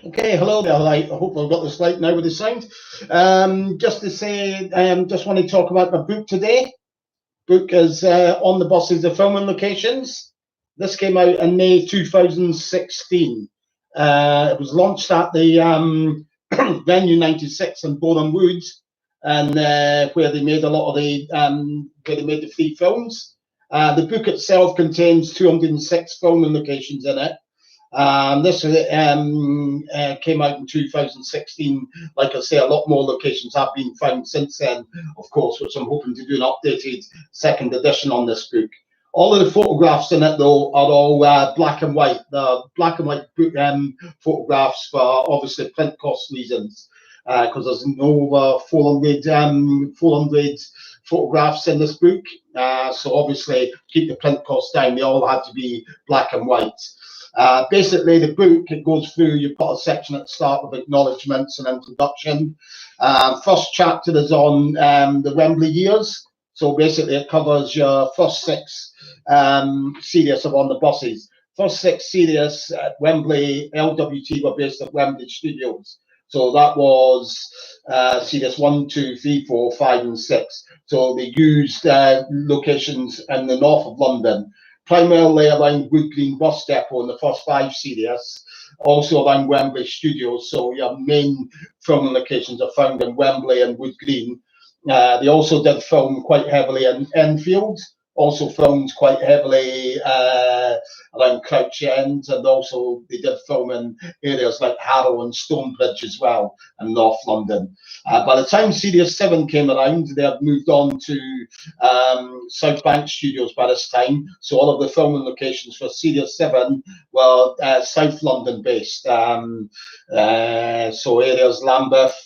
Okay, hello there. I hope I've got this right now with the sound. Just to say, just want to talk about my book today. Book is On the Buses, the Filming Locations. This came out in May 2016. It was launched at the Venue 96 in Boreham Wood, and where they made a lot of the where they made the free films. The book itself contains 206 filming locations in it. This came out in 2016. Like I say, a lot more locations have been found since then, of course, which I'm hoping to do an updated second edition on this book. All of the photographs in it, though, are all black and white. The black and white book, photographs for obviously print cost reasons, because there's no 400 photographs in this book. So obviously, keep the print costs down. They all had to be black and white. Basically, the book, it goes through, you've got a section at the start with acknowledgements and introduction. First chapter is on the Wembley years. So basically, it covers your first six series of On the Buses. First six series at Wembley, LWT were based at Wembley Studios. So that was series 1, 2, 3, 4, 5, and 6. So they used locations in the north of London, primarily around Wood Green Bus Depot in the first 5 series, also around Wembley Studios. So your main filming locations are found in Wembley and Wood Green. They also did film quite heavily in Enfield, also filmed quite heavily around Crouch End, and also they did film in areas like Harrow and Stonebridge as well in North London. By the time Series 7 came around, they had moved on to South Bank Studios by this time, so all of the filming locations for Series 7 were South London based, so areas Lambeth,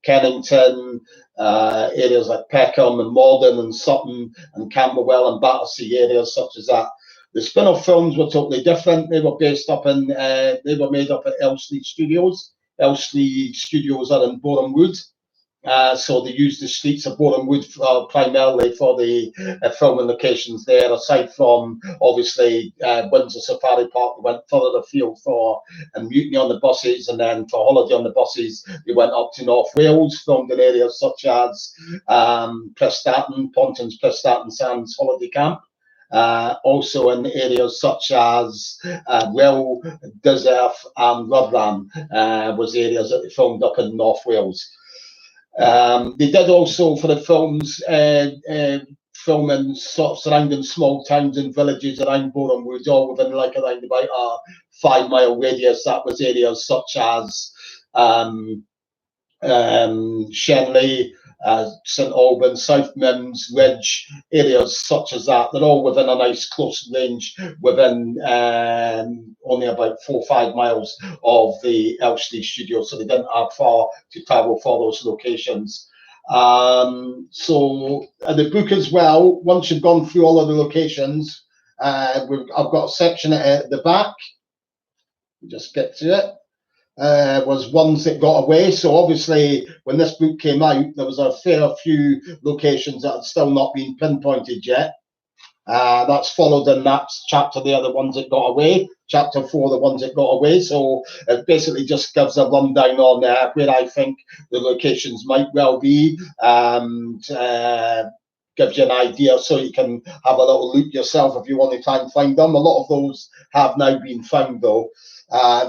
Kennington, areas like Peckham and Morden and Sutton and Camberwell and Battersea, areas such as that. The spin-off films were totally different. They were based up in, they were made up at Elstree Studios. Elstree Studios are in Boreham Wood. So they used the streets of Boreham Wood primarily for the filming locations there, aside from obviously Windsor Safari Park. They went further afield for Mutiny on the Buses, and then for Holiday on the Buses they went up to North Wales, filmed in areas such as Prestatyn, Pontins Prestatyn Sands Holiday Camp. Also in areas such as Well, Dysarth and Rutland was areas that they filmed up in North Wales. They did also for the films filming sort of surrounding small towns and villages around Boreham Wood, all within like around about a 5-mile radius. That was areas such as Shenley, St Albans, South Mimms, Ridge, areas such as that. They're all within a nice close range, within only about 4 or 5 miles of the Elstree studio, so they didn't have far to travel for those locations. So the book as well, once you've gone through all of the locations, I've got a section at the back. Just get to it. Was ones that got away. So obviously when this book came out, there was a fair few locations that had still not been pinpointed yet. That's followed in that chapter there, the ones that got away. Chapter 4, the ones that got away. So it basically just gives a rundown on where I think the locations might well be, and gives you an idea so you can have a little look yourself if you want to try and find them. A lot of those have now been found though.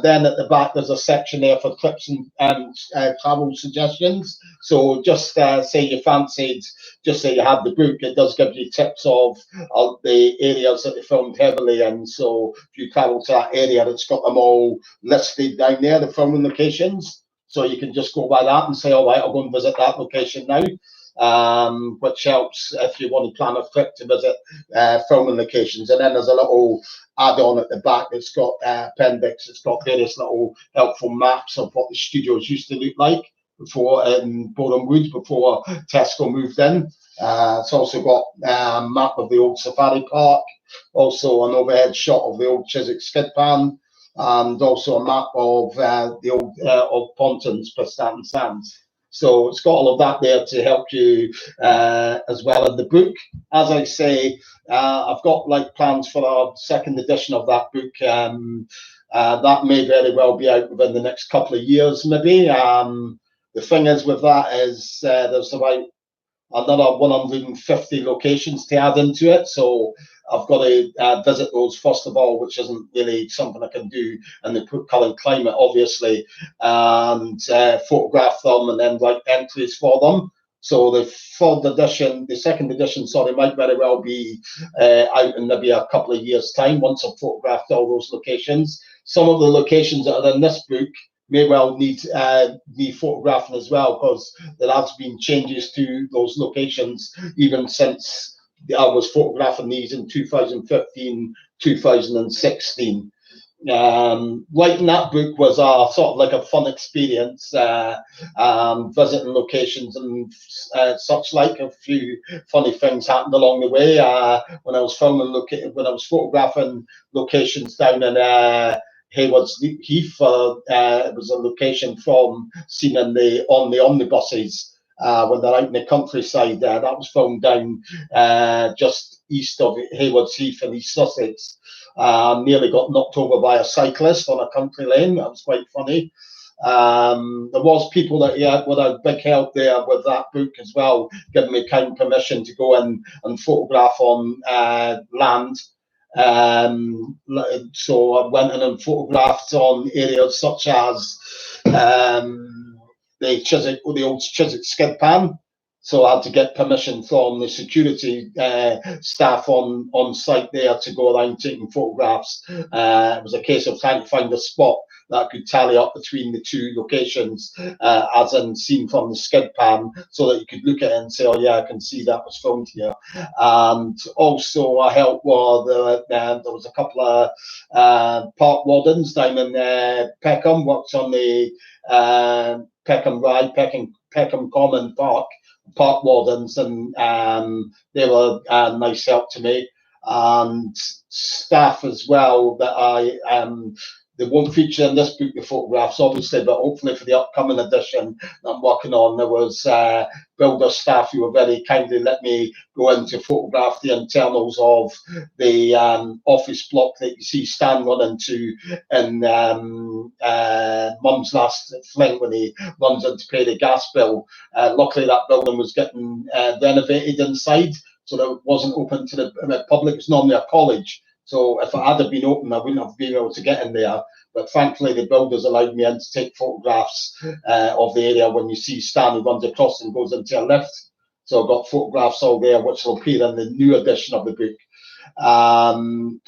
Then at the back there's a section there for trips and travel suggestions. So just say you fancied, just say you had the book, it does give you tips of the areas that they filmed heavily in. So if you travel to that area, it's got them all listed down there, the filming locations. So you can just go by that and say, all right, I'll go and visit that location now. Which helps if you want to plan a trip to visit filming locations. And then there's a little add-on at the back that's got appendix. It's got various little helpful maps of what the studios used to look like before in Boreham Wood, before Tesco moved in. It's also got a map of the old safari park, also an overhead shot of the old Chiswick skid pan, and also a map of the old of Pontins Prestatyn Sands. So it's got all of that there to help you as well in the book. As I say, I've got like plans for our second edition of that book. That may very well be out within the next couple of years, maybe. The thing is with that is there's about another 150 locations to add into it. So I've got to visit those first of all, which isn't really something I can do in the current climate, obviously, and photograph them and then write entries for them. So the second edition, sorry, might very well be out in maybe a couple of years' time once I've photographed all those locations. Some of the locations that are in this book may well need re-photographing as well, because there has been changes to those locations even since I was photographing these in 2015, 2016. Writing that book was a sort of like a fun experience, visiting locations and such like. A few funny things happened along the way when I was photographing locations down in Haywards Heath. It was a location seen on the omnibuses when they're out in the countryside. That was filmed down just east of Haywards Heath in East Sussex. Nearly got knocked over by a cyclist on a country lane. That was quite funny. There was people that with a big help there with that book as well, giving me kind permission to go in and photograph on land. So I went in and photographed on areas such as the old Chiswick skid pan. So I had to get permission from the security staff on site there to go around taking photographs. It was a case of trying to find a spot that could tally up between the two locations, as in seen from the skid pan, so that you could look at it and say, oh yeah, I can see that was filmed here. And also I helped there was a couple of park wardens down in Peckham, worked on the Peckham Common park wardens, and they were nice help to me, and staff as well that they won't feature in this book, the photographs, obviously, but hopefully for the upcoming edition that I'm working on, there was builder staff who were very kindly let me go in to photograph the internals of the office block that you see Stan running to in Mum's last fling when he runs in to pay the gas bill. Luckily, that building was getting renovated inside, so that it wasn't open to the public. It's normally a college. So if it had been open, I wouldn't have been able to get in there. But thankfully, the builders allowed me in to take photographs of the area when you see Stan who runs across and goes into a lift. So I've got photographs all there, which will appear in the new edition of the book. And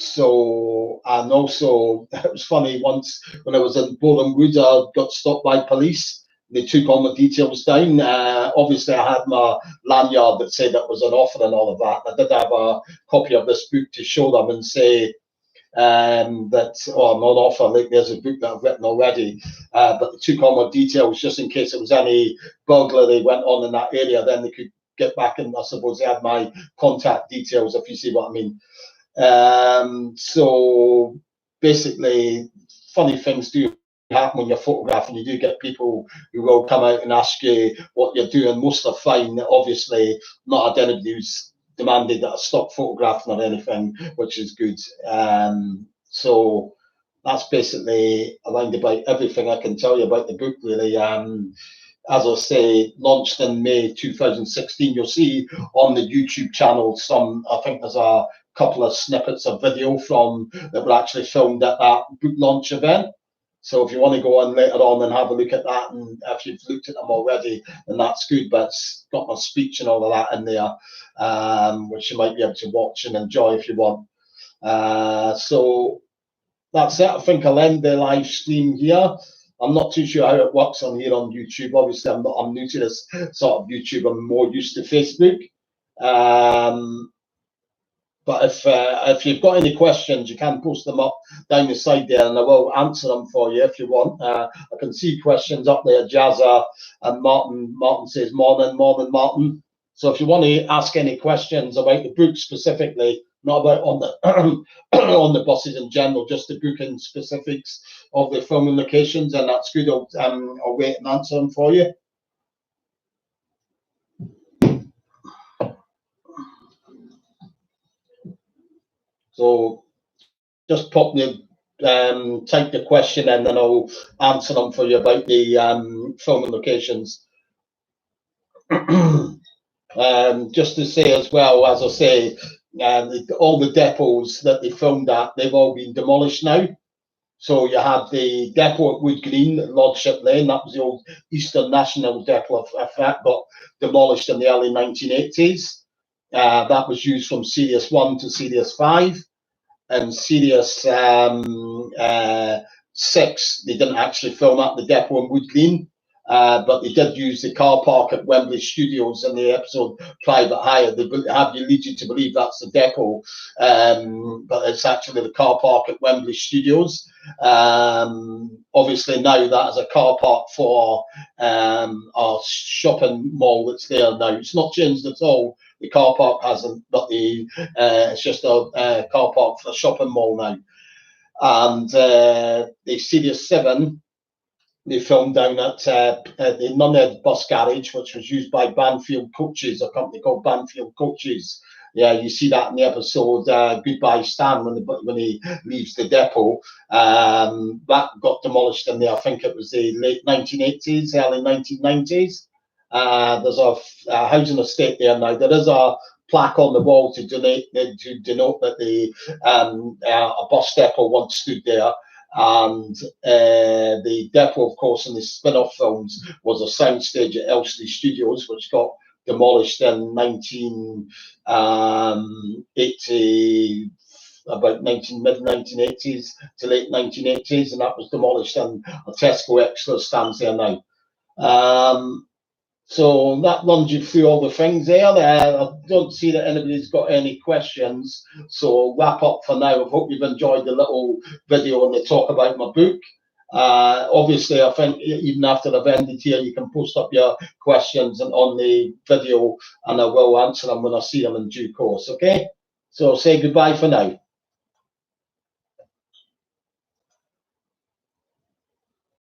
also, it was funny, once when I was in Boreham Wood, I got stopped by police. They took all my details down. Obviously, I had my lanyard that said that was an offer and all of that. I did have a copy of this book to show them and say that, I'm on offer, like there's a book that I've written already. But they took all my details just in case there was any burglary went on in that area, then they could get back, and I suppose they had my contact details, if you see what I mean. So basically, funny things do happen when you're photographing. You do get people who will come out and ask you what you're doing. Most are fine, obviously. Not had anybody who's demanded that I stop photographing or anything, which is good. So that's basically around about everything I can tell you about the book, really. As I say, launched in May 2016. You'll see on the YouTube channel I think there's a couple of snippets of video that were actually filmed at that book launch event. So if you want to go on later on and have a look at that, and if you've looked at them already, then that's good. But it's got my speech and all of that in there, which you might be able to watch and enjoy if you want. So that's it. I think I'll end the live stream here. I'm not too sure how it works on here on YouTube. Obviously, I'm new to this sort of YouTube. I'm more used to Facebook. But if you've got any questions, you can post them up down the side there, and I will answer them for you if you want. I can see questions up there. Jazza and Martin. Martin says, morning, Martin. So if you want to ask any questions about the book specifically, not about on the on the buses in general, just the book and specifics of the filming locations, and that's good. I'll wait and answer them for you. So just pop the type the question in, and I'll answer them for you about the filming locations. Just to say as well, as I say, all the depots that they filmed at, they've all been demolished now. So you had the depot at Wood Green, Lordship Lane, that was the old Eastern National Depot, that got demolished in the early 1980s. That was used from Series 1 to Series 5. And Series 6, they didn't actually film at the depot in Wood Green, but they did use the car park at Wembley Studios in the episode Private Hire. They have you lead you to believe that's the depot, but it's actually the car park at Wembley Studios. Obviously now that is a car park for our shopping mall that's there now. It's not changed at all. The car park hasn't, but it's just a car park for the shopping mall now. And the Series 7, they filmed down at the Nunhead Bus Garage, which was used by Banfield Coaches, a company called Banfield Coaches. Yeah, you see that in the episode Goodbye Stan, when he leaves the depot. That got demolished in there, I think it was the late 1980s, early 1990s. There's a housing estate there now. There is a plaque on the wall to denote that a bus depot once stood there. And the depot, of course, in the spin-off films was a soundstage at Elstree Studios, which got demolished in 1980, about mid-1980s to late 1980s, and that was demolished, and a Tesco Extra stands there now. So that runs you through all the things there. I don't see that anybody's got any questions, so I'll wrap up for now. I hope you've enjoyed the little video and the talk about my book. Obviously, I think even after I've ended here, you can post up your questions on the video, and I will answer them when I see them in due course. Okay, so say goodbye for now.